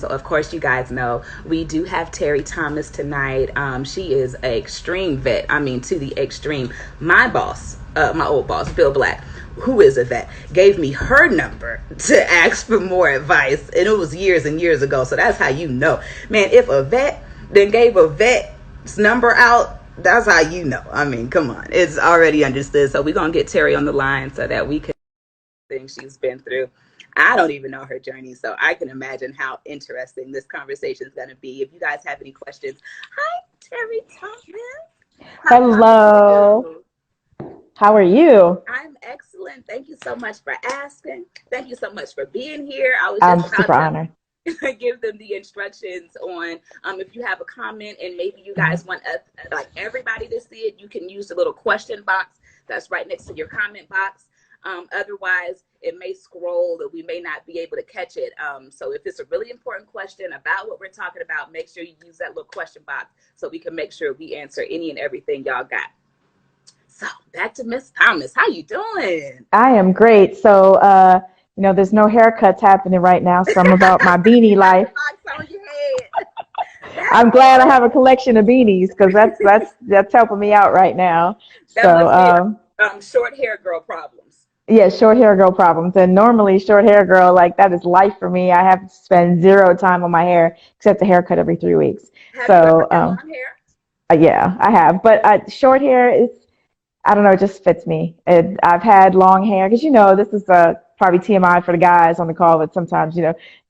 So of course, you guys know we do have Terri Thomas tonight. She is an extreme vet. I mean, to the extreme. My boss, my old boss, Bill Black, who is a vet, gave me her number to ask for more advice, and it was years and years ago. So that's how you know, man. If a vet then gave a vet's number out, that's how you know. I mean, come on, it's already understood. So we're gonna get Terri on the line so that we can things she's been through. I don't even know her journey, so I can imagine how interesting this conversation is going to be. If you guys have any questions, hi, Terri Thomas. Hello. How are you? I'm excellent. Thank you so much for asking. Thank you so much for being here. I was I'm just super about honored. to give them the instructions on if you have a comment and maybe you guys want like everybody to see it, you can use the little question box that's right next to your comment box. Otherwise, it may scroll that we may not be able to catch it. So if it's a really important question about what we're talking about, make sure you use that little question box so we can make sure we answer any and everything y'all got. So back to Miss Thomas. How you doing? I am great. So, there's no haircuts happening right now, so I'm about my beanie life. On your head. I'm glad I have a collection of beanies because that's helping me out right now. That So, must be short hair girl problems. yeah, short hair girl problems. And normally, short hair girl, like that is life for me. I have to spend zero time on my hair except a haircut every 3 weeks. Have you So, ever had long hair? yeah, I have. But short hair is, I don't know, it just fits me. I've had long hair because, this is probably TMI for the guys on the call, but sometimes,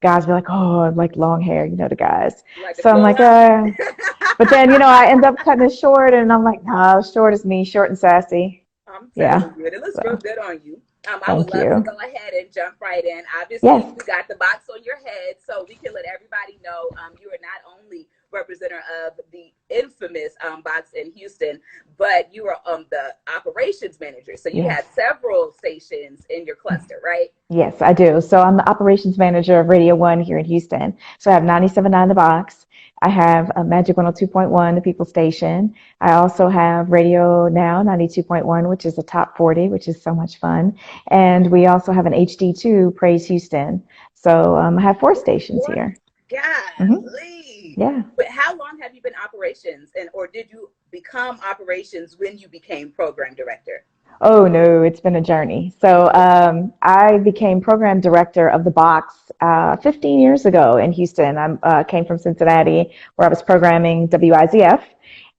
guys be like, oh, I like long hair, the guys. Like So I'm like, but then, I end up cutting it short and I'm like, no, short is me, short and sassy. I'm Yeah. telling you, it looks real good on you. I would Thank love to you. go ahead and jump right in. Obviously, Yes. you got the box on your head, so we can let everybody know you are not only representative of the infamous box in Houston, but you are the operations manager. So you Yes. have several stations in your cluster, right? Yes, I do. So I'm the operations manager of Radio One here in Houston. So I have 97.9 The Box. I have a Magic 102.1, the People Station. I also have Radio Now 92.1, which is the top 40, which is so much fun. And we also have an HD2, Praise Houston. So I have 4 stations here. Golly. Yeah. But how long have you been operations, or did you become operations when you became program director? Oh, no, it's been a journey. So I became program director of the box 15 years ago in Houston. I came from Cincinnati, where I was programming WIZF,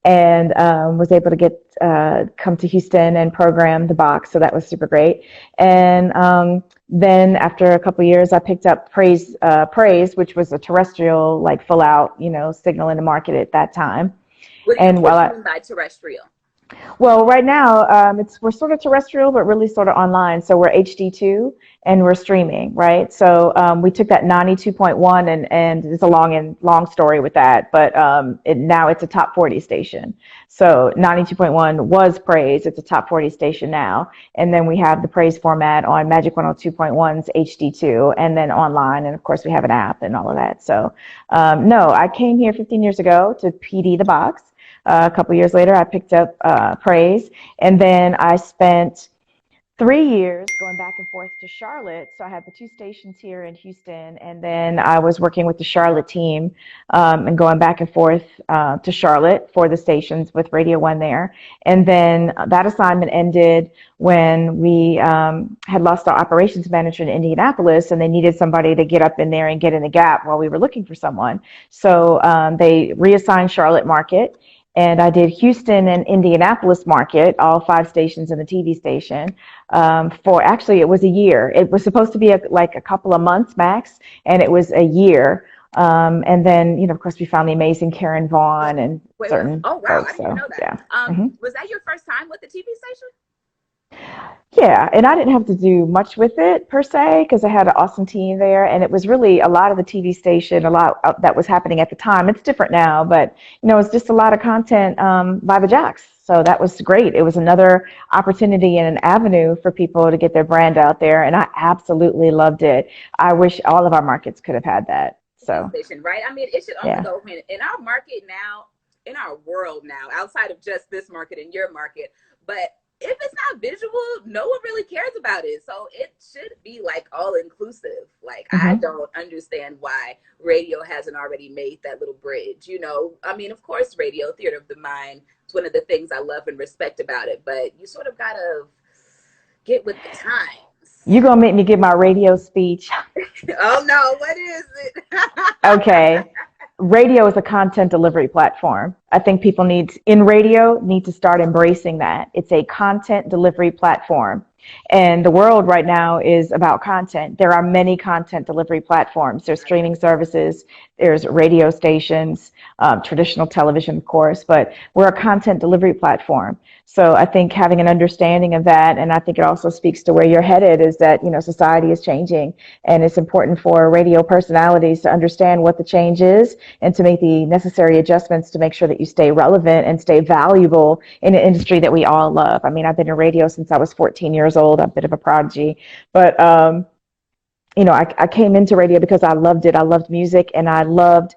and was able to come to Houston and program the box. So that was super great. And then after a couple of years, I picked up Praise, which was a terrestrial, like full out, signal in the market at that time. What do you mean by terrestrial? Well, right now, we're sort of terrestrial, but really sort of online. So we're HD2 and we're streaming, right? So we took that 92.1 and it's a long story with that, but now it's a top 40 station. So 92.1 was Praise. It's a top 40 station now. And then we have the Praise format on Magic 102.1's HD2 and then online. And of course, we have an app and all of that. So no, I came here 15 years ago to PD the box. A couple of years later, I picked up Praise, and then I spent 3 years going back and forth to Charlotte. So I had the 2 stations here in Houston, and then I was working with the Charlotte team and going back and forth to Charlotte for the stations with Radio One there. And then that assignment ended when we had lost our operations manager in Indianapolis, and they needed somebody to get up in there and get in the gap while we were looking for someone. So they reassigned Charlotte market. And I did Houston and Indianapolis market, all 5 stations and the TV station, it was a year. It was supposed to be like a couple of months max, and it was a year. And then, of course, we found the amazing Karen Vaughn and certain Oh, wow, folks. I didn't know that. Yeah. Was that your first time with the TV station? Yeah, and I didn't have to do much with it per se because I had an awesome team there, and it was really a lot of the TV station, a lot that was happening at the time. It's different now, but it's just a lot of content by the jocks. So that was great. It was another opportunity and an avenue for people to get their brand out there, and I absolutely loved it. I wish all of our markets could have had that. So, station, right? I mean, it should only go in our market now, in our world now, outside of just this market and your market. But if it's not visual, no one really cares about it. So it should be like all inclusive. Like, I Hmm. don't understand why radio hasn't already made that little bridge. I mean, of course, radio, theater of the mind, it's one of the things I love and respect about it, but you sort of gotta get with the times. You're going to make me give my radio speech. Oh no, what is it? Okay. Radio is a content delivery platform. I think people in radio need to start embracing that. It's a content delivery platform. And the world right now is about content. There are many content delivery platforms. There's I agree. streaming services, there's radio stations, traditional television, of course, but we're a content delivery platform. So I think having an understanding of that, and I think it also speaks to where you're headed, is that, society is changing, and it's important for radio personalities to understand what the change is and to make the necessary adjustments to make sure that you stay relevant and stay valuable in an industry that we all love. I mean, I've been in radio since I was 14 years old. I'm a bit of a prodigy, but I came into radio because I loved it. I loved music, and I loved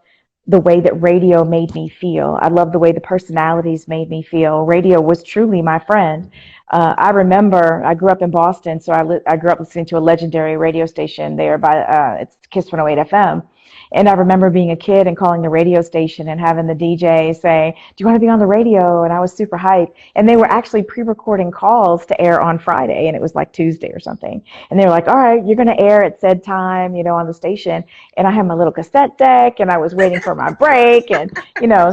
the way that radio made me feel. I loved the way the personalities made me feel. Radio was truly my friend. I remember I grew up in Boston, so I grew up listening to a legendary radio station there by it's Kiss 108 FM. And I remember being a kid and calling the radio station and having the DJ say, "Do you want to be on the radio?" And I was super hyped. And they were actually pre-recording calls to air on Friday, and it was like Tuesday or something. And they were like, "All right, you're going to air at said time, on the station." And I had my little cassette deck, and I was waiting for my break. And,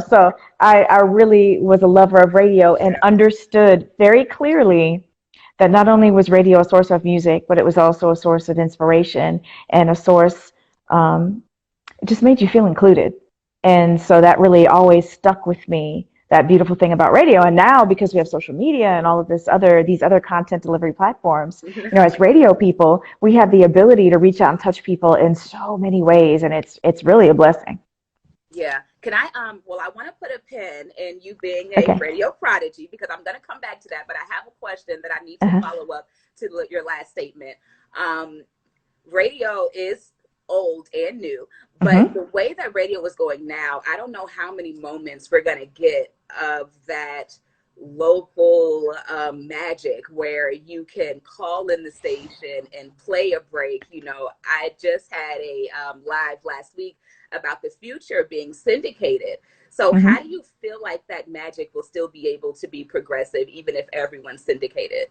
so I really was a lover of radio and understood very clearly that not only was radio a source of music, but it was also a source of inspiration and a source, it just made you feel included. And so that really always stuck with me, that beautiful thing about radio. And now, because we have social media and all of these other content delivery platforms, as radio people, we have the ability to reach out and touch people in so many ways. And it's really a blessing. Yeah. Can I well, I want to put a pin in you being a Okay. radio prodigy, because I'm going to come back to that, but I have a question that I need to Uh-huh. follow up to your last statement. Um Radio is old and new, but Mm-hmm. the way that radio is going now, I don't know how many moments we're going to get of that local magic where you can call in the station and play a break. I just had a live last week about the future being syndicated. So how Mm-hmm. do you feel like that magic will still be able to be progressive even if everyone's syndicated?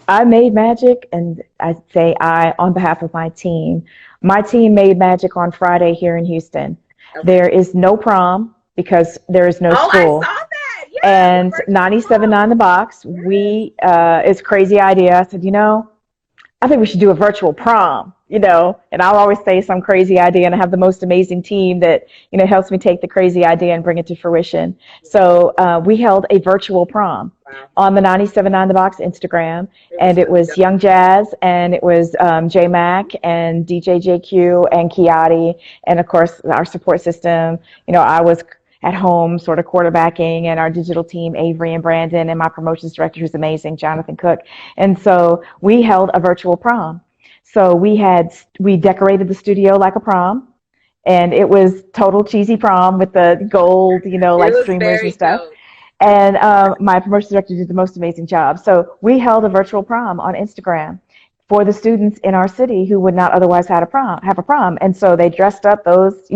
I made magic, and I say I on behalf of my team. My team made magic on Friday here in Houston. Okay. There is no prom because there is no Oh, I school. saw that. Yeah, the And virtual 97.9 prom. The Box, it's a crazy idea. I said, I think we should do a virtual prom, and I'll always say some crazy idea, and I have the most amazing team that, helps me take the crazy idea and bring it to fruition. Yeah. So we held a virtual prom Wow. on the 97.9 The Box Instagram, It and was it really was dope. Young Jazz, and it was J Mac and DJ JQ and Kiati, and of course our support system. I was at home sort of quarterbacking, and our digital team, Avery and Brandon, and my promotions director, who's amazing, Jonathan Cook. And so we held a virtual prom. So we decorated the studio like a prom, and it was total cheesy prom with the gold, It like was streamers and very stuff. dope. And my promotions director did the most amazing job. So we held a virtual prom on Instagram for the students in our city who would not otherwise have a prom. And so they dressed up and A girl was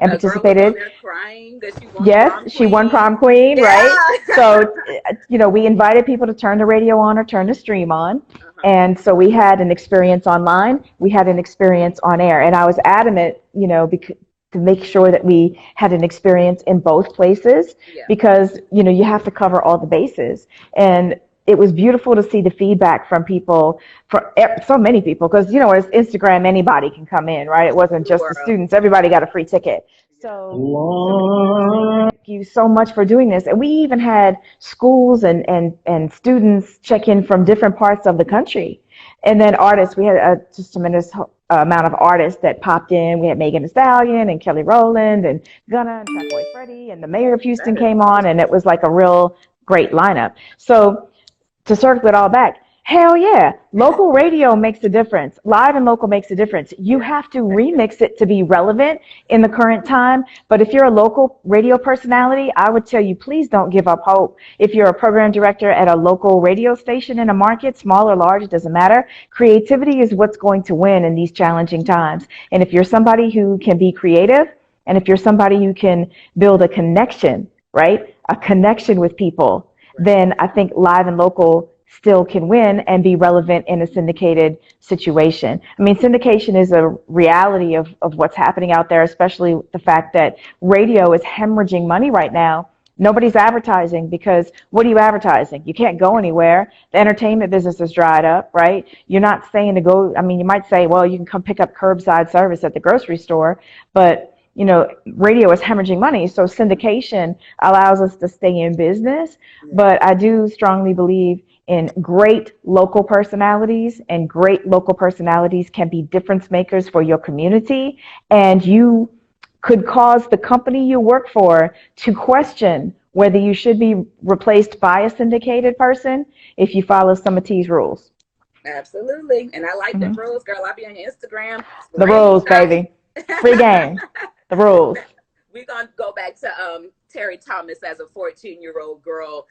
on participated. there crying that she won Yes, prom she won queen. prom queen, right? Yeah. So, we invited people to turn the radio on or turn the stream on. Uh-huh. And so we had an experience online, we had an experience on air. And I was adamant, to make sure that we had an experience in both places Yeah. because, you have to cover all the bases. And it was beautiful to see the feedback from people, from so many people, because, as Instagram, anybody can come in, right? It wasn't just the World. students, everybody got a free ticket. Yeah. So many people saying thank you so much for doing this. And we even had schools and students check in from different parts of the country. And then artists, we had just a tremendous amount of artists that popped in. We had Megan Thee Stallion and Kelly Rowland and Gunna and Fat Boy Freddie, and the mayor of Houston That is came on, and it was like a real great lineup. So to circle it all back, Hell yeah. Local radio makes a difference. Live and local makes a difference. You have to remix it to be relevant in the current time. But if you're a local radio personality, I would tell you, please don't give up hope. If you're a program director at a local radio station in a market, small or large, it doesn't matter. Creativity is what's going to win in these challenging times. And if you're somebody who can be creative, and if you're somebody who can build a connection, right? A connection with people, then I think live and local still can win and be relevant in a syndicated situation. I mean, syndication is a reality of what's happening out there, especially the fact that radio is hemorrhaging money right now. Nobody's advertising because what are you advertising? You can't go anywhere. The entertainment business is dried up, right? You're not saying to go, I mean, you might say, well, you can come pick up curbside service at the grocery store, but radio is hemorrhaging money. So syndication allows us to stay in business. But I do strongly believe in great local personalities, and great local personalities can be difference makers for your community. And you could cause the company you work for to question whether you should be replaced by a syndicated person if you follow some of T's rules. Absolutely. And I like the Mm-hmm. rules, girl. I'll be on your Instagram. The rules, baby. Free game. The rules. We're going to go back to Terri Thomas as a 14-year-old girl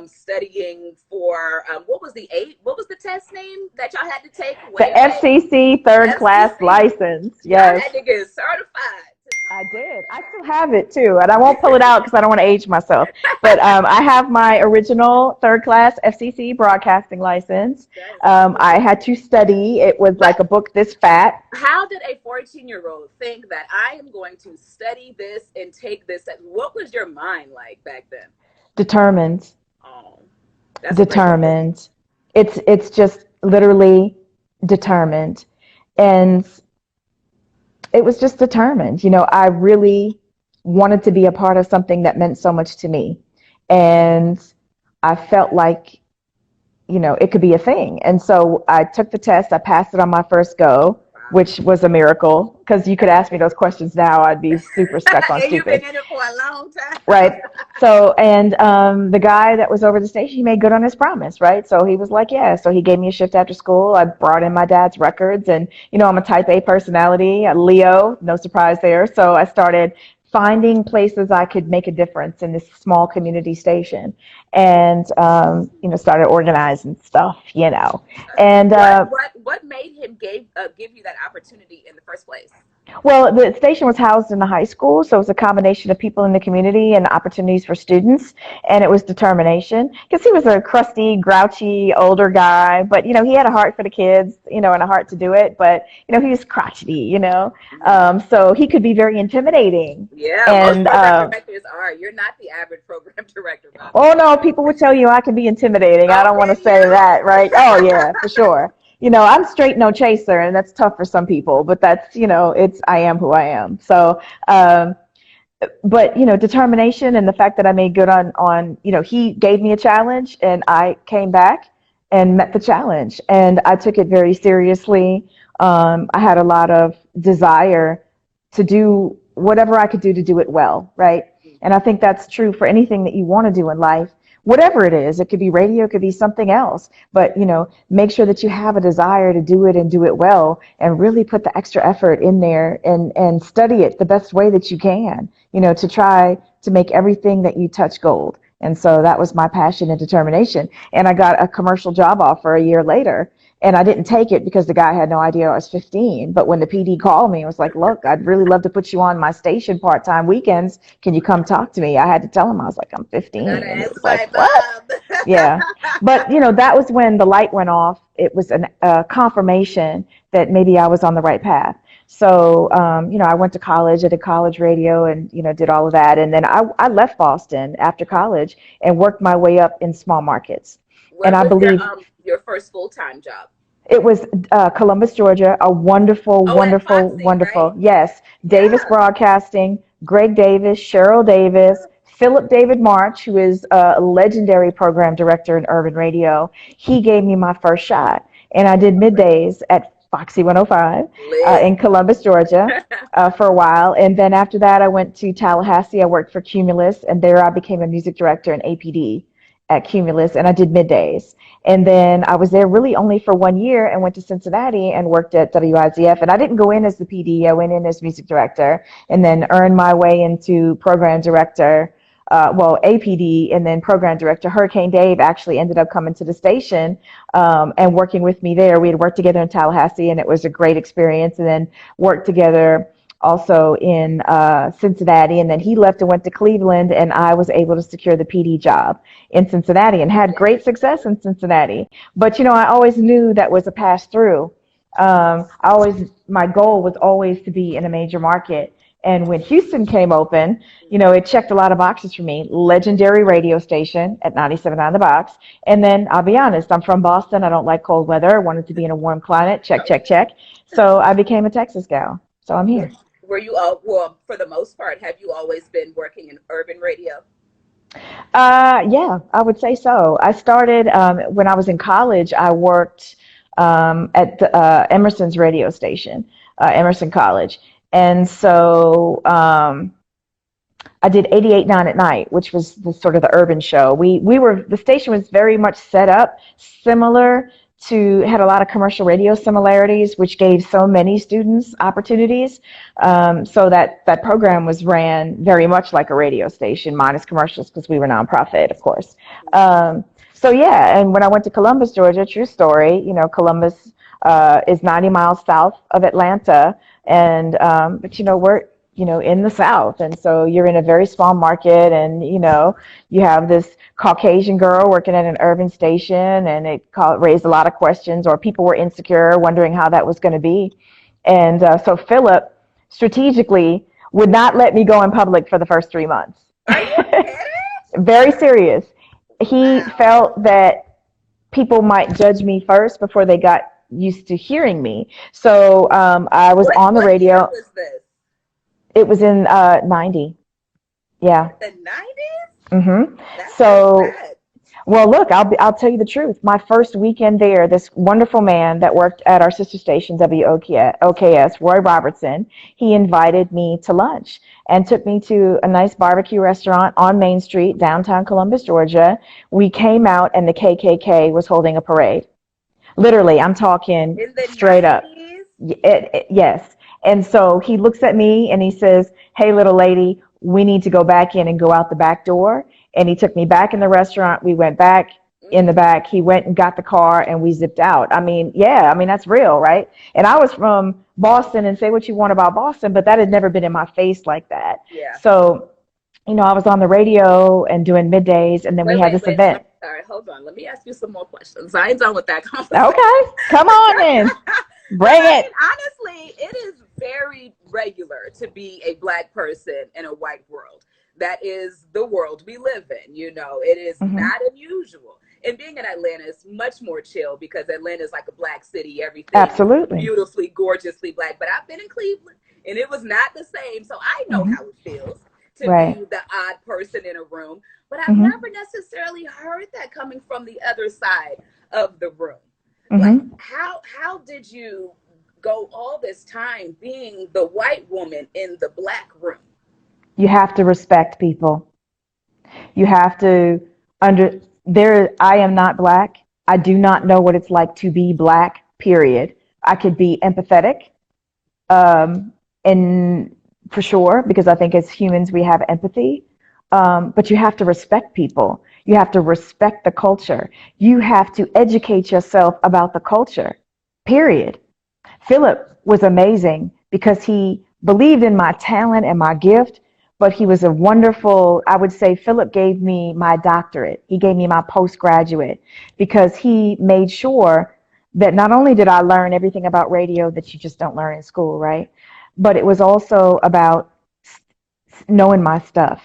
studying for, what was the test name that y'all had to take? The FCC third class license. Yes. Y'all had to get certified. I did. I still have it too, and I won't pull it out because I don't want to age myself. But I have my original third class FCC broadcasting license. I had to study. It was like a book this fat. How did a 14-year-old think that I am going to study this and take this? What was your mind like back then? Determined. Oh, determined. It's just literally determined, and it was just determined. I really wanted to be a part of something that meant so much to me. And I felt like, it could be a thing. And so I took the test. I passed it on my first go, which was a miracle. Because you could ask me those questions now, I'd be super stuck on and stupid. You've been in it for a long time. Right. So, and the guy that was over the station, he made good on his promise, right? So he was like, yeah. So he gave me a shift after school. I brought in my dad's records, and, I'm a type A personality, a Leo, no surprise there. So I started finding places I could make a difference in this small community station, and started organizing stuff, And what made him give you that opportunity in the first place? Well, the station was housed in the high school, so it was a combination of people in the community and opportunities for students, and it was determination. Because he was a crusty, grouchy, older guy, but, he had a heart for the kids, and a heart to do it, but, he was crotchety, so he could be very intimidating. Yeah, and, most program directors are. You're not the average program director. Oh, no, people would tell you I can be intimidating. I don't want to say that, right? Oh, yeah, for sure. I'm straight, no chaser, and that's tough for some people, but that's, I am who I am. So, but, determination and the fact that I made good on, he gave me a challenge, and I came back and met the challenge, and I took it very seriously. I had a lot of desire to do whatever I could do to do it well, right? And I think that's true for anything that you want to do in life. Whatever it is, it could be radio, it could be something else, but make sure that you have a desire to do it and do it well, and really put the extra effort in there and study it the best way that you can, to try to make everything that you touch gold. And so that was my passion and determination. And I got a commercial job offer a year later, and I didn't take it because the guy had no idea I was 15. But when the PD called me, it was like, look, I'd really love to put you on my station part-time weekends. Can you come talk to me? I had to tell him, I was like, I'm 15. And it was like, what? Yeah. But, that was when the light went off. It was a confirmation that maybe I was on the right path. So, I went to college, I did college radio and, did all of that. And then I left Boston after college and worked my way up in small markets. What I believe your first full-time job? It was Columbus, Georgia, a wonderful, wonderful. Right? Yes. Davis Broadcasting, Greg Davis, Cheryl Davis, Philip David March, who is a legendary program director in urban radio. He gave me my first shot. And I did middays at Foxy 105 in Columbus, Georgia for a while. And then after that, I went to Tallahassee. I worked for Cumulus, and there I became a music director in APD. at Cumulus, and I did middays. And then I was there really only for 1 year and went to Cincinnati and worked at WIZF. And I didn't go in as the PD, I went in as music director and then earned my way into program director, APD, and then program director. Hurricane Dave actually ended up coming to the station and working with me there. We had worked together in Tallahassee, and it was a great experience. And then worked together also in Cincinnati, and then he left and went to Cleveland, and I was able to secure the PD job in Cincinnati and had great success in Cincinnati. But I always knew that was a pass through. My goal was always to be in a major market. And when Houston came open, it checked a lot of boxes for me. Legendary radio station at 97.9 The Box. And then I'll be honest, I'm from Boston. I don't like cold weather. I wanted to be in a warm climate. Check, check, check. So I became a Texas gal. So I'm here. Were you all, well, for the most part, have you always been working in urban radio? Yeah, I would say so. I started when I was in college. I worked at Emerson's radio station, Emerson College, and so I did 88.9 at night, which was the sort of the urban show. The station was very much set up similar to, had a lot of commercial radio similarities, which gave so many students opportunities. So that program was ran very much like a radio station, minus commercials, because we were nonprofit, of course. So yeah, and when I went to Columbus, Georgia, true story, Columbus is 90 miles south of Atlanta, and but we're in the South. And so you're in a very small market, and, you have this Caucasian girl working at an urban station, and it raised a lot of questions, or people were insecure, wondering how that was going to be. And so Philip strategically would not let me go in public for the first 3 months. Are you kidding? Very serious. He felt that people might judge me first before they got used to hearing me. So I was on the radio. What year was this? It was in 90. Yeah. The 90s? Mm-hmm. That's So, bad. well, look, I'll tell you the truth. My first weekend there, this wonderful man that worked at our sister station, WOKS, Roy Robertson, he invited me to lunch and took me to a nice barbecue restaurant on Main Street, downtown Columbus, Georgia. We came out, and the KKK was holding a parade. Literally, I'm talking In the straight up. 90s? Yes. And so he looks at me and he says, "Hey, little lady, we need to go back in and go out the back door." And he took me back in the restaurant. We went back in the back. He went and got the car, and we zipped out. That's real, right? And I was from Boston, and say what you want about Boston, but that had never been in my face like that. Yeah. So, I was on the radio and doing middays, and then we had this event. All right, hold on. Let me ask you some more questions. I ain't done with that conversation. Okay, come on in. Bring it. Honestly, it is very regular to be a Black person in a white world. That is the world we live in. It is not unusual. And being in Atlanta is much more chill, because Atlanta is like a Black city. Everything Absolutely beautifully, gorgeously Black. But I've been in Cleveland, and it was not the same. So I know how it feels to be the odd person in a room. But I've never necessarily heard that coming from the other side of the room. Like, how did you go all this time being the white woman in the Black room? You have to respect people. You have to I am not Black. I do not know what it's like to be Black, period. I could be empathetic, and for sure, because I think as humans we have empathy. But you have to respect people. You have to respect the culture. You have to educate yourself about the culture, period. Philip was amazing because he believed in my talent and my gift, but he was I would say Philip gave me my doctorate. He gave me my postgraduate, because he made sure that not only did I learn everything about radio that you just don't learn in school, right? But it was also about knowing my stuff.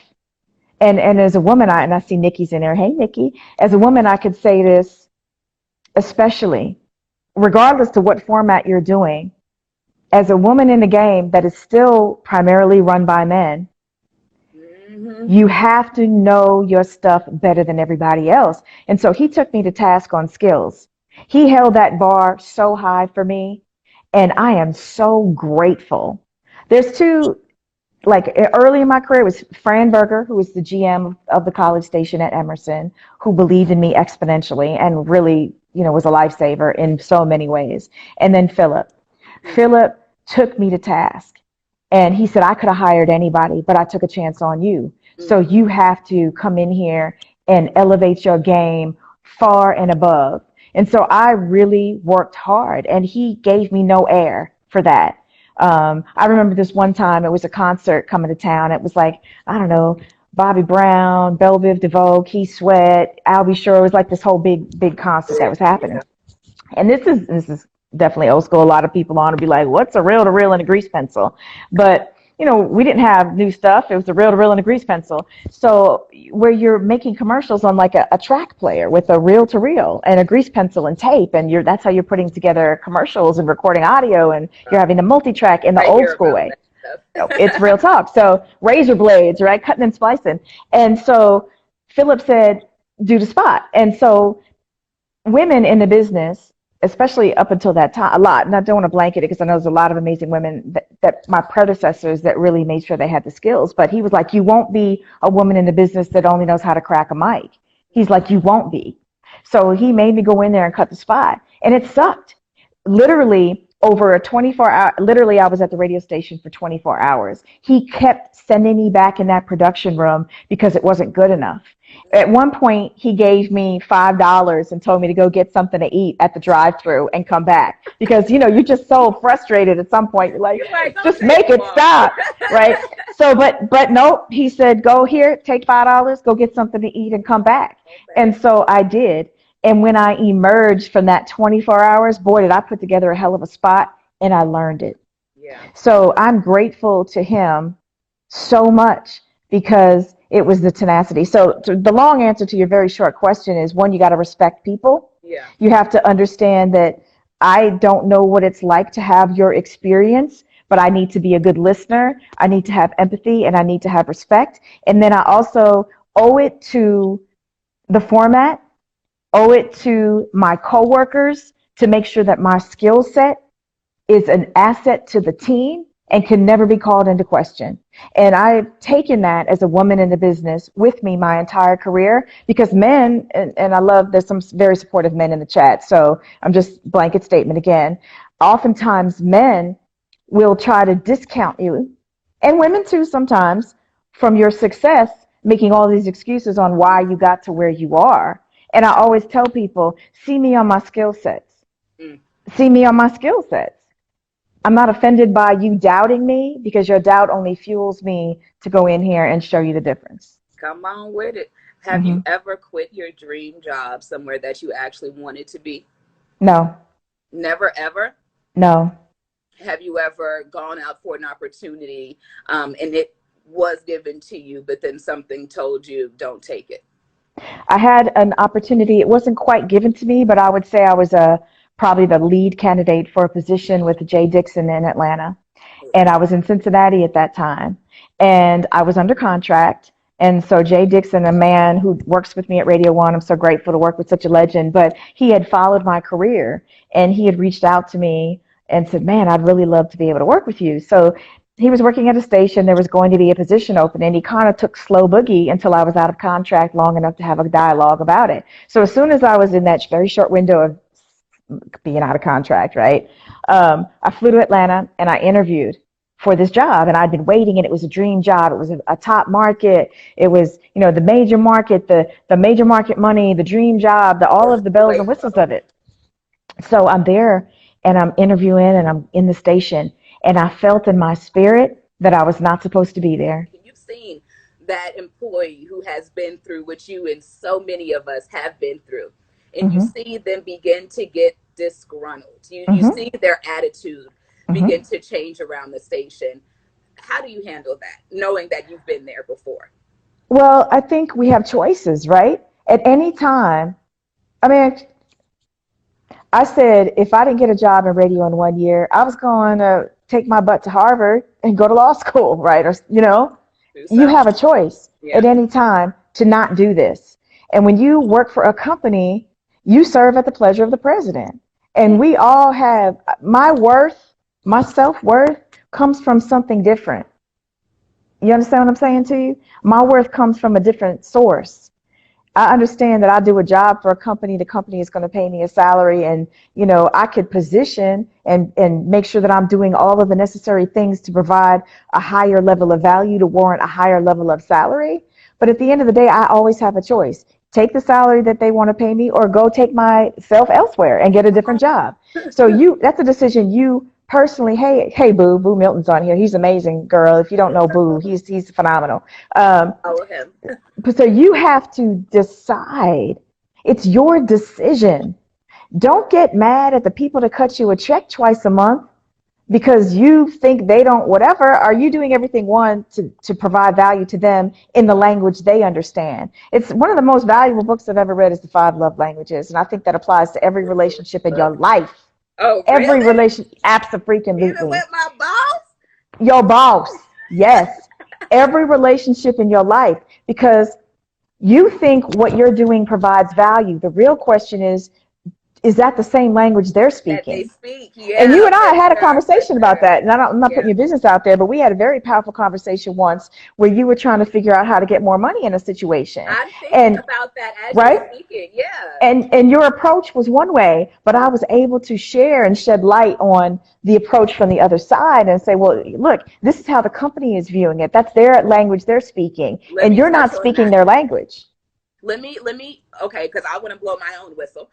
And as a woman, I see Nikki's in there. Hey, Nikki. As a woman, I could say this, especially, regardless to what format you're doing, as a woman in the game that is still primarily run by men, you have to know your stuff better than everybody else. And so he took me to task on skills. He held that bar so high for me, and I am so grateful. There's two like early in my career, it was Fran Berger, who was the GM of the college station at Emerson, who believed in me exponentially and really, was a lifesaver in so many ways. And then Philip. Philip took me to task. And he said, I could have hired anybody, but I took a chance on you. So you have to come in here and elevate your game far and above. And so I really worked hard, and he gave me no air for that. I remember this one time, it was a concert coming to town. It was like, I don't know, Bobby Brown, Belle Biv DeVoe, Keith Sweat, Albie Shore. It was like this whole big concert that was happening. And this is definitely old school. A lot of people on to be like, what's a reel to reel and a grease pencil? But we didn't have new stuff. It was a reel to reel and a grease pencil. So where you're making commercials on like a track player with a reel to reel and a grease pencil and tape, and that's how you're putting together commercials and recording audio, and you're having a multi-track in the old school way. It's real talk. So razor blades, right? Cutting and splicing. And so Philip said, do the spot. And so women in the business, especially up until that time, a lot, and I don't want to blanket it because I know there's a lot of amazing women that my predecessors that really made sure they had the skills. But he was like, you won't be a woman in the business that only knows how to crack a mic. He's like, you won't be. So he made me go in there and cut the spot. And it sucked. Literally over a 24-hour, literally I was at the radio station for 24 hours. He kept sending me back in that production room because it wasn't good enough. At one point, he gave me $5 and told me to go get something to eat at the drive-thru and come back. Because, you're just so frustrated at some point. You're like just make it stop, right? So, but nope, he said, go here, take $5, go get something to eat and come back. And so I did. And when I emerged from that 24 hours, boy, did I put together a hell of a spot, and I learned it. Yeah. So I'm grateful to him so much because it was the tenacity. So the long answer to your very short question is, one, you got to respect people. Yeah. You have to understand that I don't know what it's like to have your experience, but I need to be a good listener. I need to have empathy, and I need to have respect. And then I also owe it to the format, owe it to my coworkers to make sure that my skill set is an asset to the team and can never be called into question. And I've taken that as a woman in the business with me my entire career, because men, and I love, there's some very supportive men in the chat, so I'm just blanket statement again. Oftentimes men will try to discount you, and women too sometimes, from your success, making all these excuses on why you got to where you are. And I always tell people, see me on my skill sets. See me on my skill sets. I'm not offended by you doubting me, because your doubt only fuels me to go in here and show you the difference. Come on with it. Have you ever quit your dream job somewhere that you actually wanted to be? No. Never, ever? No. Have you ever gone out for an opportunity and it was given to you, but then something told you, don't take it? I had an opportunity. It wasn't quite given to me, but I would say I was probably the lead candidate for a position with Jay Dixon in Atlanta. And I was in Cincinnati at that time. And I was under contract. And so Jay Dixon, a man who works with me at Radio One, I'm so grateful to work with such a legend, but he had followed my career, and he had reached out to me and said, man, I'd really love to be able to work with you. So he was working at a station. There was going to be a position open, and he kind of took slow boogie until I was out of contract long enough to have a dialogue about it. So as soon as I was in that very short window of being out of contract, right, I flew to Atlanta and I interviewed for this job, and I'd been waiting, and it was a dream job. It was a top market. It was, the major market, the major market money, the dream job, all of the bells and whistles of it. So I'm there and I'm interviewing and I'm in the station, and I felt in my spirit that I was not supposed to be there. You've seen that employee who has been through what you and so many of us have been through, and you see them begin to get disgruntled. You see their attitude begin to change around the station. How do you handle that, knowing that you've been there before? Well, I think we have choices, right? At any time, I said, if I didn't get a job in radio in 1 year, I was going to take my butt to Harvard and go to law school, right? Or, you have a choice at any time to not do this. And when you work for a company, you serve at the pleasure of the president. And we all have, my self-worth comes from something different. You understand what I'm saying to you? My worth comes from a different source. I understand that I do a job for a company. The company is going to pay me a salary, and I could position and make sure that I'm doing all of the necessary things to provide a higher level of value to warrant a higher level of salary. But at the end of the day, I always have a choice. Take the salary that they want to pay me, or go take myself elsewhere and get a different job. So that's a decision you personally. Hey, Boo Milton's on here. He's amazing, girl. If you don't know Boo, he's phenomenal. Follow him. So you have to decide. It's your decision. Don't get mad at the people that cut you a check twice a month because you think they don't whatever. Are you doing everything, one, to provide value to them in the language they understand? It's one of the most valuable books I've ever read is The Five Love Languages, and I think that applies to every relationship in your life. Oh, Every really? relationship, absolutely. Even with my boss? Your boss, yes. Every relationship in your life, because you think what you're doing provides value. The real question is that the same language they're That they speaking? speak, yeah. And you and I had a For conversation about sure. that. And I'm not putting your business out there, but we had a very powerful conversation once where you were trying to figure out how to get more money in a situation. I'm thinking And about that as you're right? speaking. Yeah. And your approach was one way, but I was able to share and shed light on the approach from the other side and say, well, look, this is how the company is viewing it. That's their language they're speaking, Let and me you're touch not on speaking that. their language. Okay, because I want to blow my own whistle.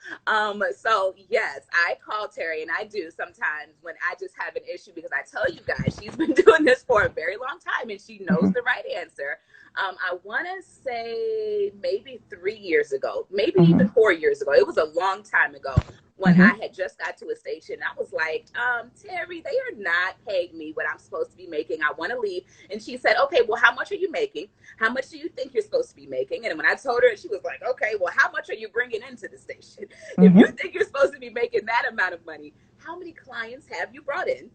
So yes, I call Terri, and I do sometimes when I just have an issue because I tell you guys she's been doing this for a very long time and she knows Mm-hmm. the right answer. I want to say maybe 3 years ago, maybe Mm-hmm. even 4 years ago. It was a long time ago when Mm-hmm. I had just got to a station. I was like, Terri, they are not paying me what I'm supposed to be making. I want to leave. And she said, okay, well, how much are you making? How much do you think you're supposed to be making? And when I told her, she was like, okay, well, how much are you bringing into the station? If you Mm-hmm. think you're supposed to be making that amount of money, how many clients have you brought in?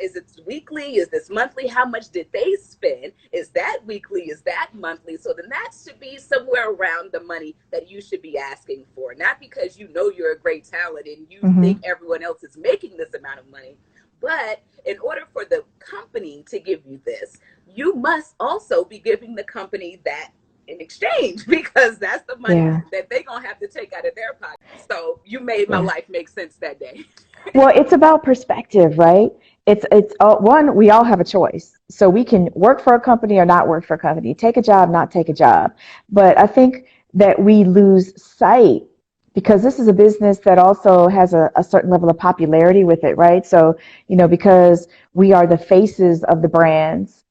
Is it weekly? Is this monthly? How much did they spend? Is that weekly? Is that monthly? So then that should be somewhere around the money that you should be asking for. Not because you know you're a great talent and you Mm-hmm. think everyone else is making this amount of money. But in order for the company to give you this, you must also be giving the company that in exchange because that's the money Yeah. that they're going to have to take out of their pocket. So you made my Yeah. life make sense that day. Well, it's about perspective, right? It's one, we all have a choice. So we can work for a company or not work for a company, take a job, not take a job. But I think that we lose sight because this is a business that also has a certain level of popularity with it, right? So, because we are the faces of the brands,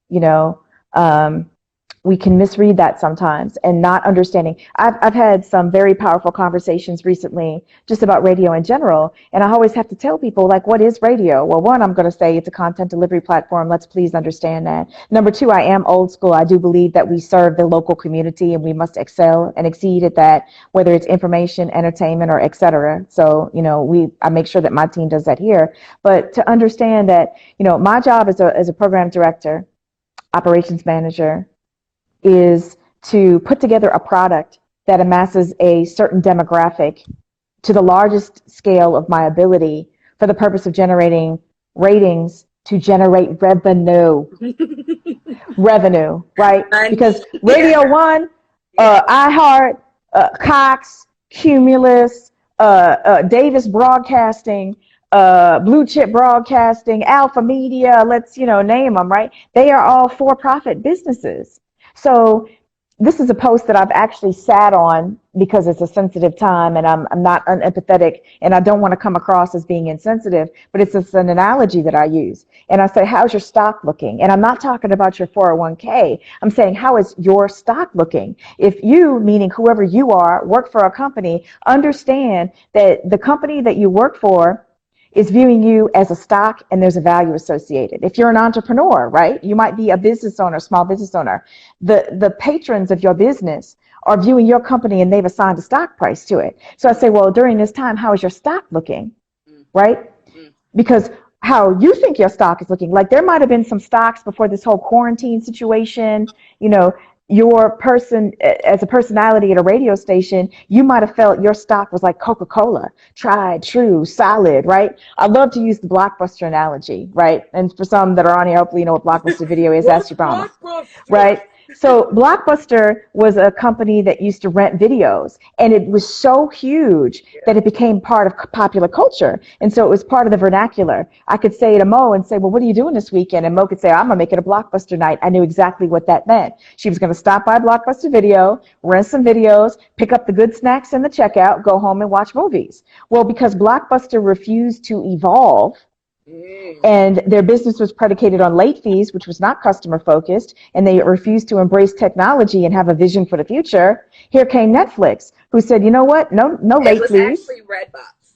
we can misread that sometimes and not understanding. I've had some very powerful conversations recently just about radio in general. And I always have to tell people, like, what is radio? Well, one, I'm going to say it's a content delivery platform. Let's please understand that. Number two, I am old school. I do believe that we serve the local community and we must excel and exceed at that, whether it's information, entertainment, or et cetera. So, I make sure that my team does that here. But to understand that, my job as a program director, operations manager, is to put together a product that amasses a certain demographic to the largest scale of my ability for the purpose of generating ratings to generate revenue, right? Because Money. Yeah. Radio One, Yeah. iHeart, Cox, Cumulus, Davis Broadcasting, Blue Chip Broadcasting, Alpha Media, let's name them, right? They are all for-profit businesses. So this is a post that I've actually sat on because it's a sensitive time and I'm not unempathetic and I don't want to come across as being insensitive, but it's just an analogy that I use. And I say, how's your stock looking? And I'm not talking about your 401k. I'm saying, how is your stock looking? If you, meaning whoever you are, work for a company, understand that the company that you work for is viewing you as a stock and there's a value associated. If you're an entrepreneur, right, you might be a business owner, small business owner. The patrons of your business are viewing your company and they've assigned a stock price to it. So I say, well, during this time, how is your stock looking, right? Because how you think your stock is looking, like there might have been some stocks before this whole quarantine situation, your person as a personality at a radio station, you might have felt your stock was like Coca-Cola, tried, true, solid, right? I love to use the Blockbuster analogy, right? And for some that are on here, hopefully you know what Blockbuster Video is. That's your mama, Blockbuster. right? So Blockbuster was a company that used to rent videos, and it was so huge that it became part of popular culture. And so it was part of the vernacular. I could say to Mo and say, well, what are you doing this weekend? And Mo could say, I'm going to make it a Blockbuster night. I knew exactly what that meant. She was going to stop by Blockbuster Video, rent some videos, pick up the good snacks in the checkout, go home and watch movies. Well, because Blockbuster refused to evolve, and their business was predicated on late fees, which was not customer focused, and they refused to embrace technology and have a vision for the future. Here came Netflix, who said, you know what? No It late was fees. actually Redbox.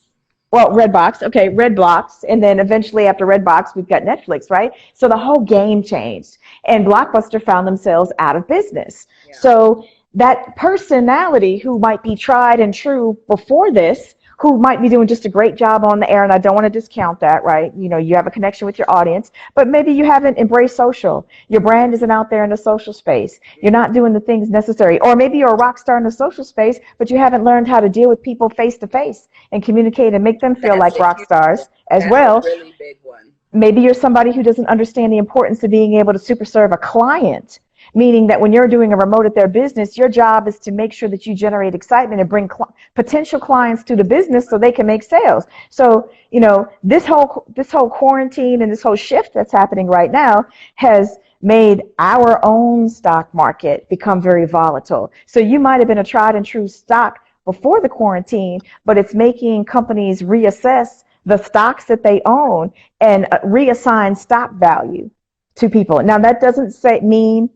Well, Redbox, okay, Redbox, and then eventually after Redbox, we've got Netflix, right? So the whole game changed, and Blockbuster found themselves out of business. Yeah. So that personality who might be tried and true before this, who might be doing just a great job on the air, and I don't want to discount that, right? You know, you have a connection with your audience, but maybe you haven't embraced social. Your brand isn't out there in the social space. You're not doing the things necessary. Or maybe you're a rock star in the social space, but you haven't learned how to deal with people face to face and communicate and make them feel That's like a rock huge stars one. as That's well. a really big one. Maybe you're somebody who doesn't understand the importance of being able to super serve a client, meaning that when you're doing a remote at their business, your job is to make sure that you generate excitement and bring potential clients to the business so they can make sales. So, you know, this whole quarantine and this whole shift that's happening right now has made our own stock market become very volatile. So you might have been a tried and true stock before the quarantine, but it's making companies reassess the stocks that they own and reassign stock value to people. Now, that doesn't mean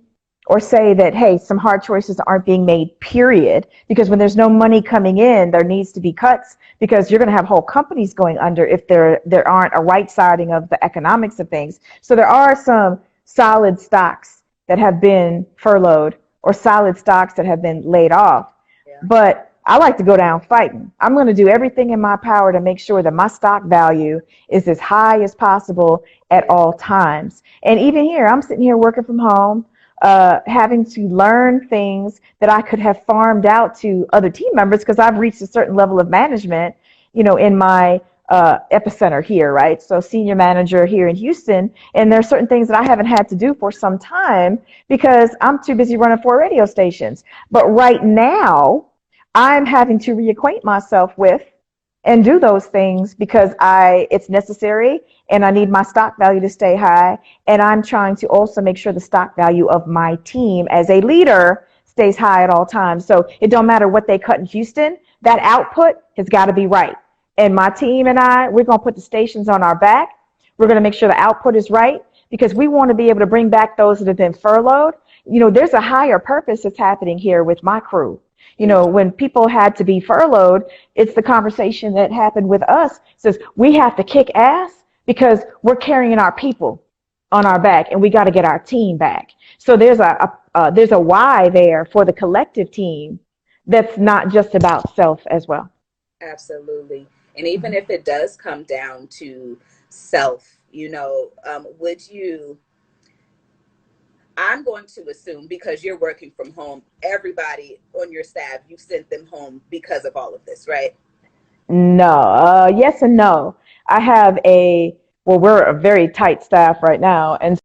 or say that, hey, some hard choices aren't being made, period, because when there's no money coming in, there needs to be cuts, because you're going to have whole companies going under if there aren't a right siding of the economics of things. So there are some solid stocks that have been furloughed or solid stocks that have been laid off. Yeah. But I like to go down fighting. I'm going to do everything in my power to make sure that my stock value is as high as possible at all times. And even here, I'm sitting here working from home, having to learn things that I could have farmed out to other team members because I've reached a certain level of management, you know, in my epicenter here, right? So senior manager here in Houston, and there are certain things that I haven't had to do for some time because I'm too busy running 4 radio stations. But right now, I'm having to reacquaint myself with and do those things because it's necessary and I need my stock value to stay high. And I'm trying to also make sure the stock value of my team as a leader stays high at all times. So it don't matter what they cut in Houston, that output has got to be right. And my team and we're going to put the stations on our back. We're going to make sure the output is right because we want to be able to bring back those that have been furloughed. You know, there's a higher purpose that's happening here with my crew. You know, when people had to be furloughed, it's the conversation that happened with us. It says we have to kick ass because we're carrying our people on our back and we got to get our team back. So there's a why there for the collective team that's not just about self as well. Absolutely. And even if it does come down to self, you know, would you, I'm going to assume because you're working from home, everybody on your staff, you sent them home because of all of this, right? No, yes and no. I have we're a very tight staff right now. And